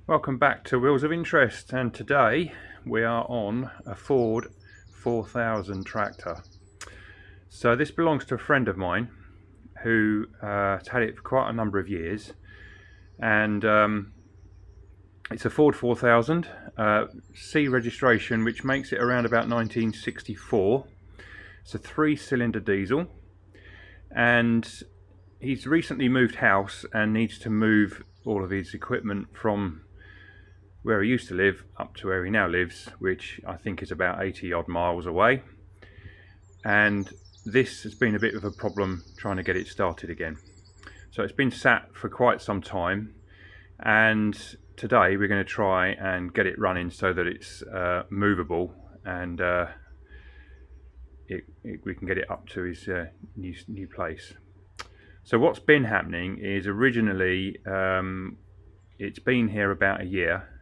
Welcome back to Wheels of Interest, and today we are on a Ford 4000 tractor. So this belongs to a friend of mine who has had it for quite a number of years, and it's a Ford 4000 C registration, which makes it around about 1964. It's a 3-cylinder diesel, and he's recently moved house and needs to move all of his equipment from where he used to live up to where he now lives, which I think is about 80 odd miles away. And this has been a bit of a problem trying to get it started again. So it's been sat for quite some time, and today we're going to try and get it running so that it's movable, and we can get it up to his new place. So what's been happening is originally it's been here about a year,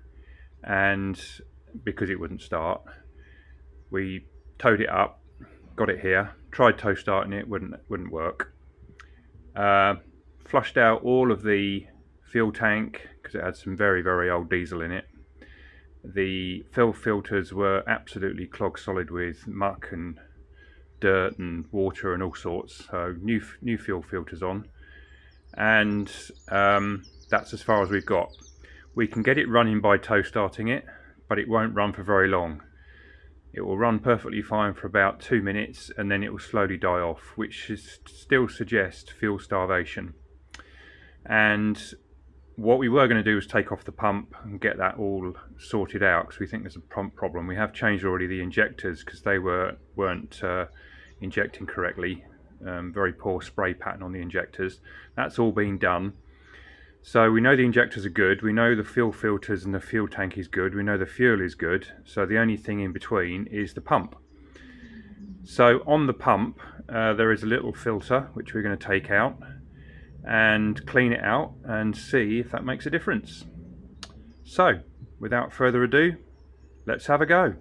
and because it wouldn't start, we towed it up, got it here, tried tow starting it, wouldn't work. Flushed out all of the fuel tank because it had some very old diesel in it. The fuel filters were absolutely clogged solid with muck and dirt and water and all sorts, so new fuel filters on, and that's as far as we've got. We can get it running by tow starting it, but it won't run for very long. It will run perfectly fine for about 2 minutes, and then it will slowly die off, which still suggests fuel starvation. And what we were going to do was take off the pump and get that all sorted out, because we think there's a pump problem. We have changed already the injectors because they weren't injecting correctly. Very poor spray pattern on the injectors. That's all been done. So we know the injectors are good, we know the fuel filters and the fuel tank is good, we know the fuel is good, so the only thing in between is the pump. So on the pump there is a little filter which we're going to take out and clean it out and see if that makes a difference. So without further ado, let's have a go.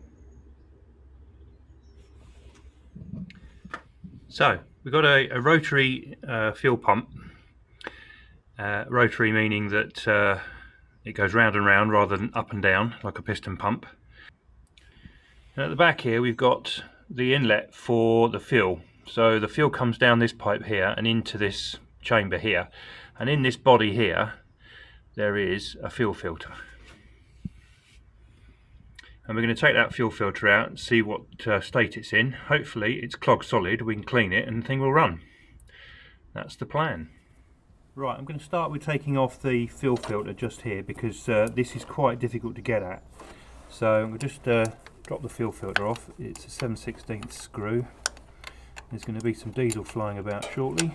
So we've got a rotary fuel pump. Rotary meaning that it goes round and round rather than up and down like a piston pump. And at the back here we've got the inlet for the fuel. So the fuel comes down this pipe here and into this chamber here, and in this body here there is a fuel filter. And we're going to take that fuel filter out and see what state it's in. Hopefully it's clogged solid, we can clean it and the thing will run. That's the plan. Right, I'm going to start with taking off the fuel filter just here, because this is quite difficult to get at. So I'm going to just drop the fuel filter off. It's a 7/16 screw. There's going to be some diesel flying about shortly.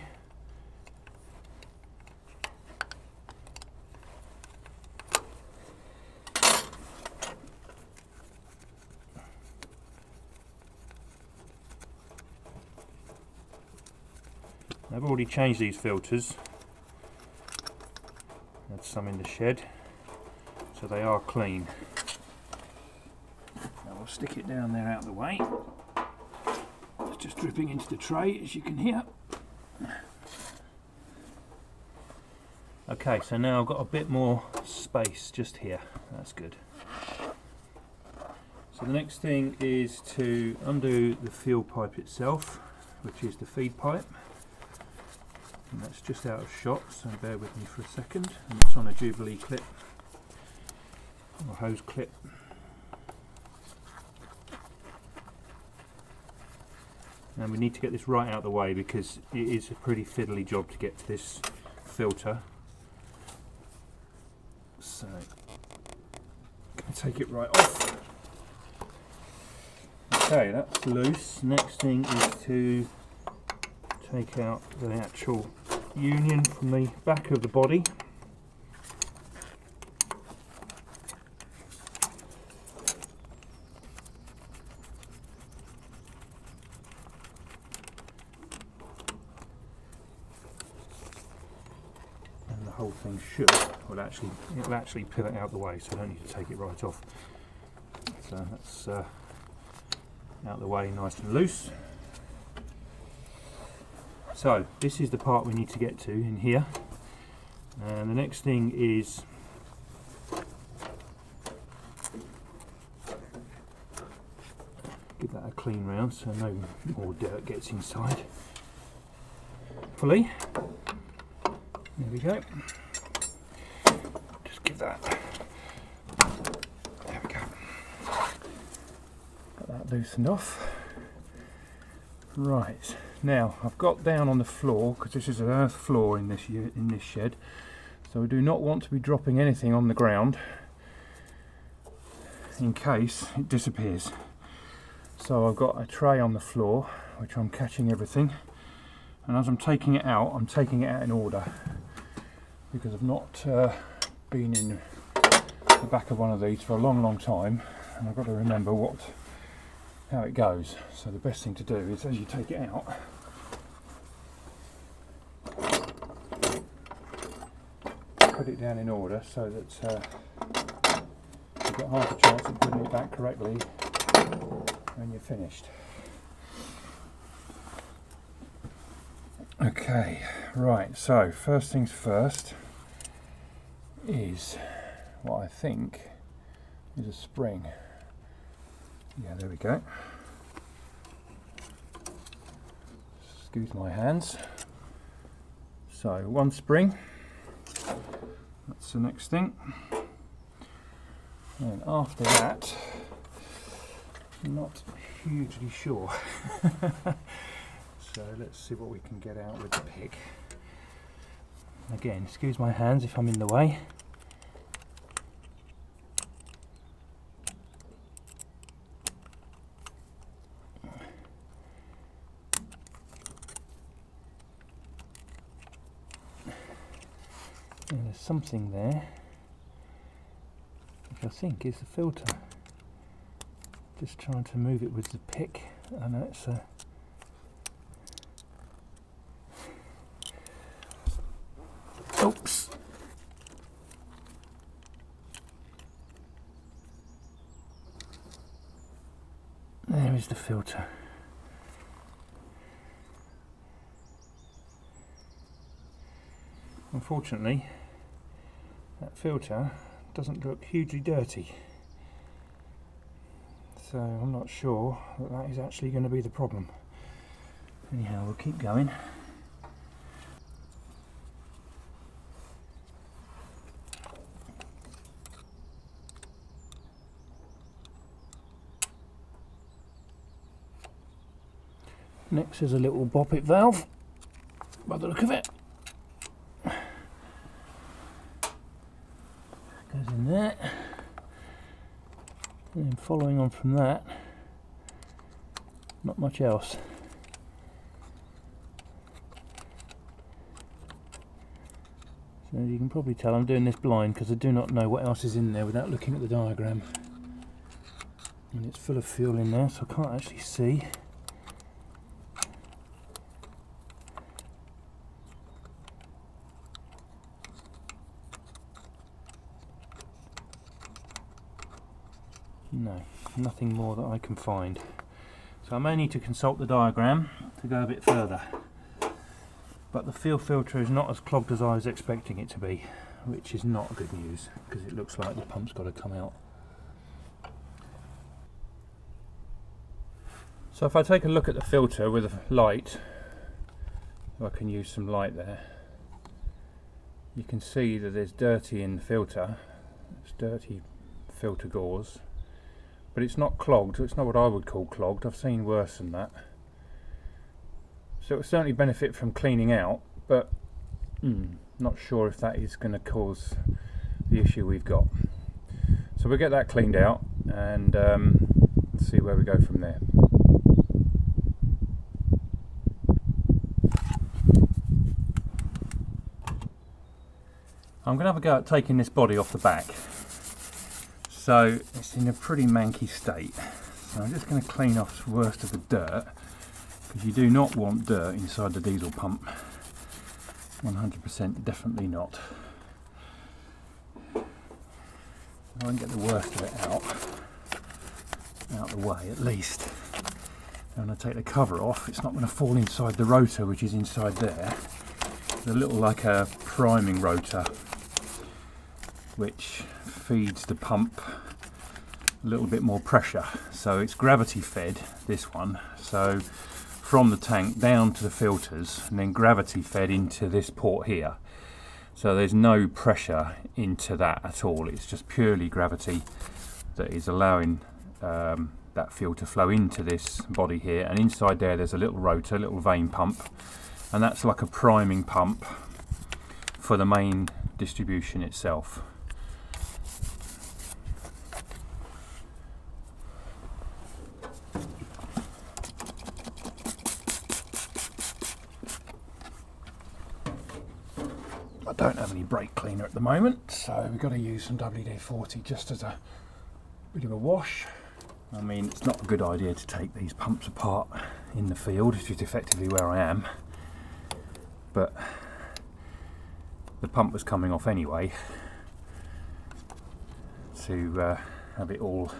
I've already changed these filters. Had some in the shed, so they are clean. Now we'll stick it down there out of the way. It's just dripping into the tray, as you can hear. Okay, so now I've got a bit more space just here. That's good. So the next thing is to undo the fuel pipe itself, which is the feed pipe. And that's just out of shot, so bear with me for a second. And it's on a Jubilee clip, or hose clip. And we need to get this right out of the way because it is a pretty fiddly job to get to this filter. So, I'm going to take it right off. Okay, that's loose. Next thing is to take out the actual union from the back of the body. And the whole thing it'll actually pivot out the way, so I don't need to take it right off. So that's out the way, nice and loose. So this is the part we need to get to in here, and the next thing is clean round so no more dirt gets inside. Fully. There we go. Just give that. There we go. Got that loosened off. Right, now I've got down on the floor, because this is an earth floor in this shed, so we do not want to be dropping anything on the ground in case it disappears. So I've got a tray on the floor which I'm catching everything, and as I'm taking it out in order, because I've not been in the back of one of these for a long time, and I've got to remember how it goes. So the best thing to do is, as you take it out, put it down in order so that you've got half a chance of putting it back correctly when you're finished. Okay, right, so first things first is what I think is a spring. Yeah, there we go. Excuse my hands. So one spring, that's the next thing. And after that, I'm not hugely sure. So let's see what we can get out with the pick. Again, excuse my hands if I'm in the way. And there's something there, which I think is the filter. Just trying to move it with the pick. I know it's a... Oops! There is the filter. Unfortunately, that filter doesn't look hugely dirty, so I'm not sure that is actually going to be the problem. Anyhow, we'll keep going. Next is a little boppet valve, by the look of it. Goes in there, and then following on from that, not much else. So you can probably tell I'm doing this blind because I do not know what else is in there without looking at the diagram. And it's full of fuel in there, so I can't actually see. No, nothing more that I can find. So I may need to consult the diagram to go a bit further. But the fuel filter is not as clogged as I was expecting it to be, which is not good news because it looks like the pump's got to come out. So if I take a look at the filter with a light, if I can use some light there, you can see that there's dirty in the filter. It's dirty filter gauze. But it's not clogged, it's not what I would call clogged. I've seen worse than that. So it will certainly benefit from cleaning out, but not sure if that is going to cause the issue we've got. So we'll get that cleaned out and see where we go from there. I'm going to have a go at taking this body off the back. So it's in a pretty manky state. So I'm just going to clean off the worst of the dirt, because you do not want dirt inside the diesel pump. 100% definitely not. I can get the worst of it out of the way at least. And when I take the cover off, it's not going to fall inside the rotor, which is inside there. It's a little like a priming rotor, which feeds the pump a little bit more pressure. So it's gravity fed, this one. So from the tank down to the filters, and then gravity fed into this port here. So there's no pressure into that at all. It's just purely gravity that is allowing that fuel to flow into this body here. And inside there's a little rotor, little vane pump, and that's like a priming pump for the main distribution itself. I don't have any brake cleaner at the moment, so we've got to use some WD-40 just as a bit of a wash. I mean, it's not a good idea to take these pumps apart in the field, which is effectively where I am, but the pump was coming off anyway to have it all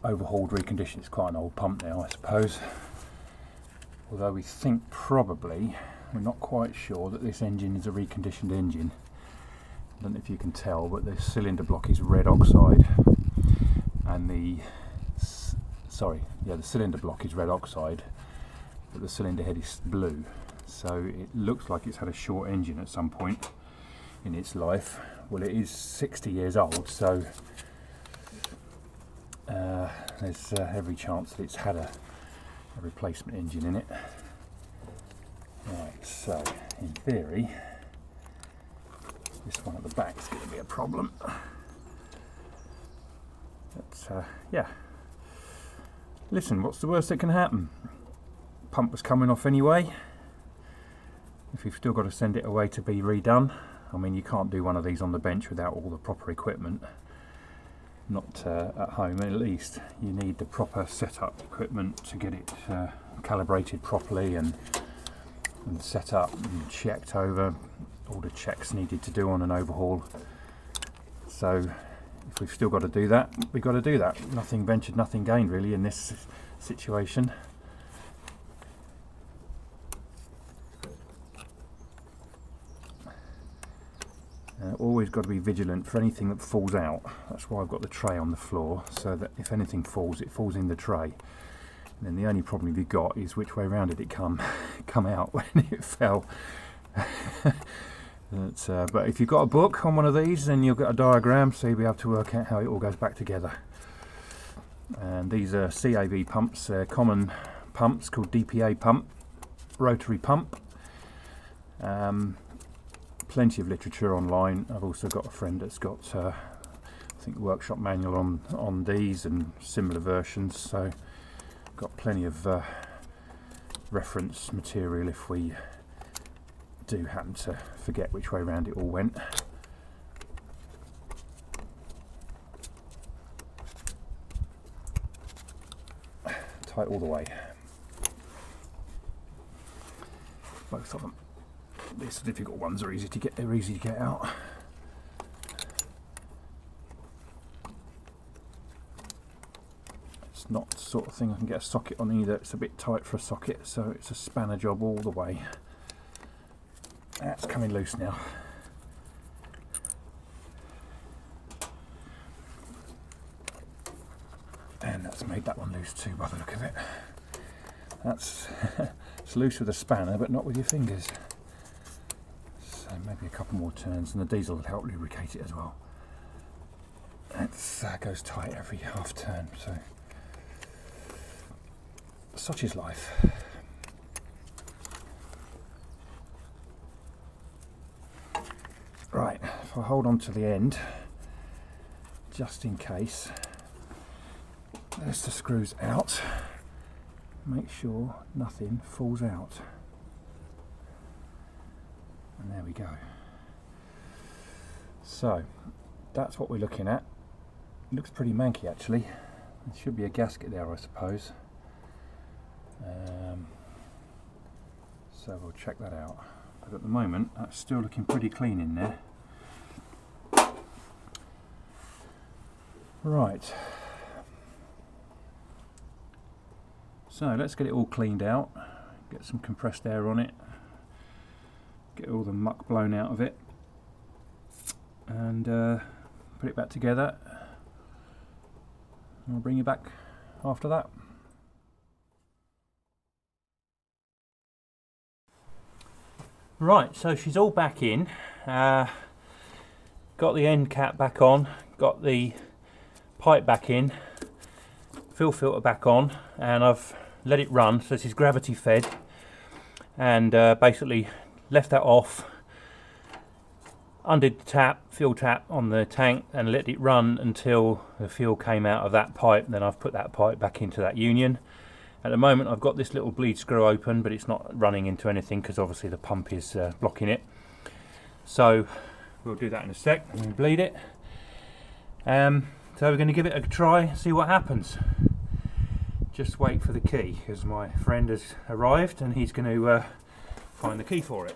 overhauled, reconditioned. It's quite an old pump now, I suppose, although we think probably, we're not quite sure, that this engine is a reconditioned engine. I don't know if you can tell, but the cylinder block is red oxide, and the cylinder block is red oxide, but the cylinder head is blue. So it looks like it's had a short engine at some point in its life. Well, it is 60 years old, so there's every chance that it's had a replacement engine in it. Right, so in theory, this one at the back is going to be a problem. But yeah, listen, what's the worst that can happen? Pump was coming off anyway. If you've still got to send it away to be redone, I mean, you can't do one of these on the bench without all the proper equipment. Not at home, at least. You need the proper setup equipment to get it calibrated properly and set up and checked over, all the checks needed to do on an overhaul. So if we've still got to do that, we've got to do that. Nothing ventured, nothing gained really in this situation. Always got to be vigilant for anything that falls out. That's why I've got the tray on the floor, so that if anything falls, it falls in the tray. And then the only problem you've got is which way around did it come out when it fell. But if you've got a book on one of these, then you'll get a diagram, so you'll be able to work out how it all goes back together. And these are CAV pumps, common pumps called DPA pump, rotary pump. Plenty of literature online. I've also got a friend that's got, I think, workshop manual on these and similar versions. So got plenty of reference material if we do happen to forget which way around it all went. Tight all the way. Both of them. These difficult ones are easy to get out. It's not the sort of thing I can get a socket on either. It's a bit tight for a socket, so it's a spanner job all the way. That's coming loose now. And that's made that one loose too by the look of it. That's it's loose with a spanner, but not with your fingers. So maybe a couple more turns, and the diesel will help lubricate it as well. It goes tight every half turn, so such is life. Right, if I hold on to the end, just in case, there's the screws out. Make sure nothing falls out. And there we go. So, that's what we're looking at. It looks pretty manky actually. There should be a gasket there, I suppose. So we'll check that out. But at the moment, that's still looking pretty clean in there. Right. So let's get it all cleaned out. Get some compressed air on it. Get all the muck blown out of it. And put it back together. I'll bring you back after that. Right, so she's all back in. Got the end cap back on, got the pipe back in, fill filter back on, and I've let it run. So this is gravity fed, and basically left that off, undid the tap, fuel tap on the tank, and let it run until the fuel came out of that pipe. Then I've put that pipe back into that union. At the moment I've got this little bleed screw open, but it's not running into anything because obviously the pump is blocking it. So we'll do that in a sec and we bleed it. So we're going to give it a try, see what happens. Just wait for the key because my friend has arrived and he's going to find the key for it.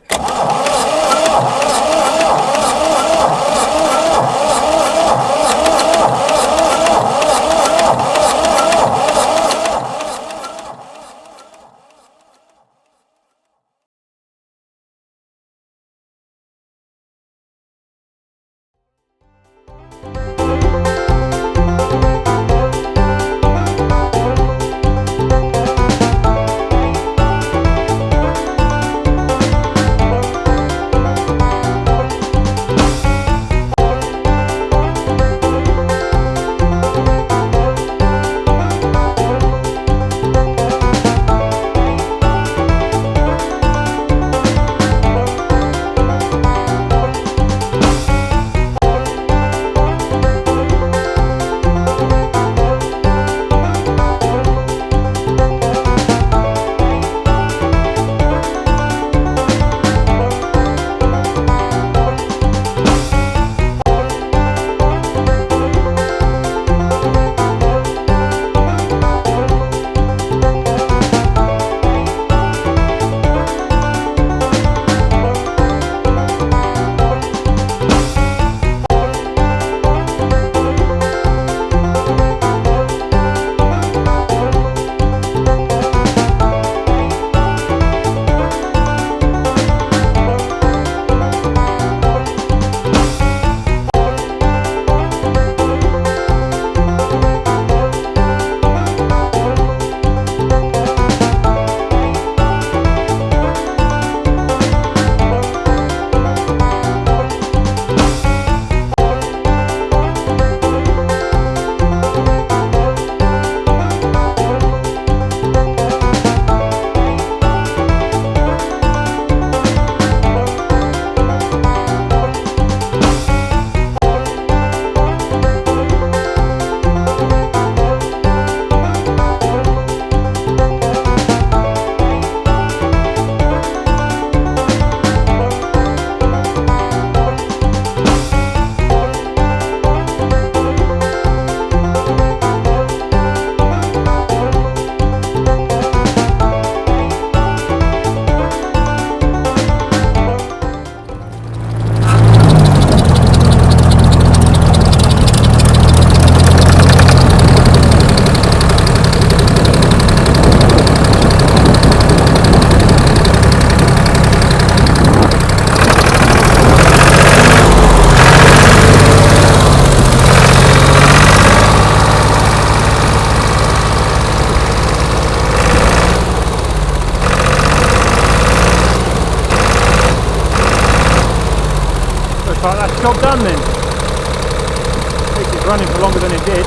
Looks like that's job done then. At least it's running for longer than it did.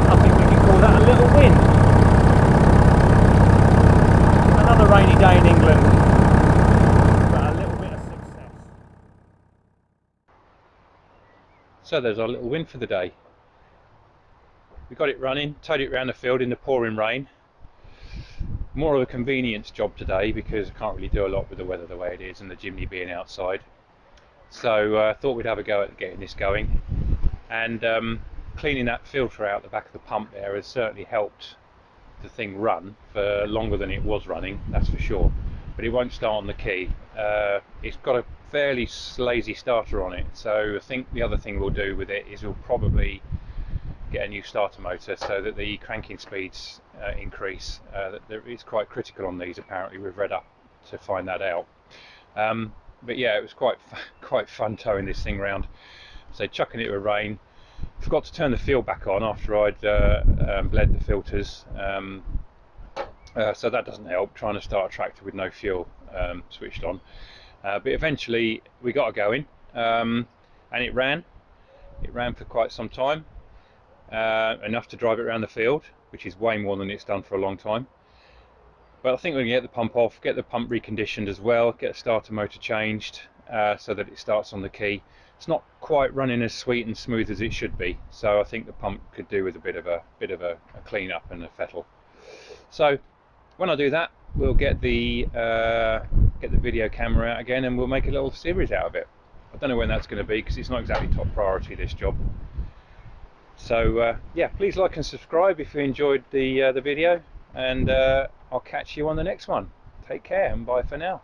I think we can call that a little win. Another rainy day in England, but a little bit of success. So there's our little win for the day. We got it running, towed it around the field in the pouring rain. More of a convenience job today because I can't really do a lot with the weather the way it is and the chimney being outside. So I thought we'd have a go at getting this going. And cleaning that filter out the back of the pump there has certainly helped the thing run for longer than it was running, that's for sure. But it won't start on the key. It's got a fairly lazy starter on it, so I think the other thing we'll do with it is we'll probably get a new starter motor so that the cranking speeds increase. It's quite critical on these, apparently. We've read up to find that out. But yeah, it was quite fun towing this thing around. So chucking it with rain. Forgot to turn the fuel back on after I'd bled the filters. So that doesn't help, trying to start a tractor with no fuel switched on. But eventually we got it going, and it ran for quite some time, enough to drive it around the field, which is way more than it's done for a long time. But I think we can get the pump off, get the pump reconditioned as well, get the starter motor changed so that it starts on the key. It's not quite running as sweet and smooth as it should be, so I think the pump could do with a bit of a clean up and a fettle. So when I do that, we'll get the video camera out again, and we'll make a little series out of it. I don't know when that's going to be, because it's not exactly top priority, this job. So yeah, please like and subscribe if you enjoyed the video, and I'll catch you on the next one. Take care and bye for now.